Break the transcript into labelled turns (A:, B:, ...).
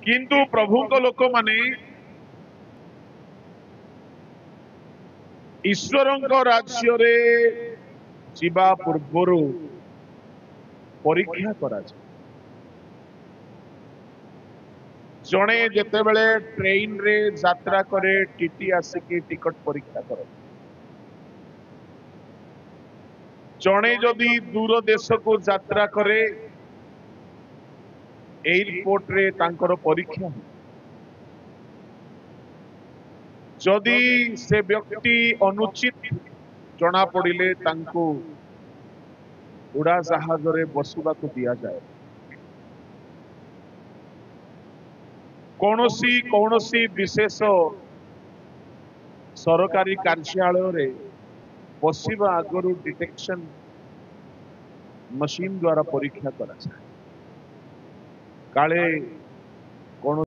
A: किंतु प्रभु को लोक माने ईश्वर राज्य रे जीवा पूर्वर परीक्षा करा जड़े जिते बड़े ट्रेन रे यात्रा करे टीटी आसिकी टिकट परीक्षा कर जड़े जदि दूर देश को यात्रा करे एयरपोर्ट रे तांकर परीक्षा हुए जदि से व्यक्ति अनुचित जना पड़िले तांको उड़ा जहाज रे बसवा को दिया जाए कौनसी विशेष सरकारी कार्यालय रे बसवा आगरू डिटेक्शन मशीन द्वारा परीक्षा करा जाए काले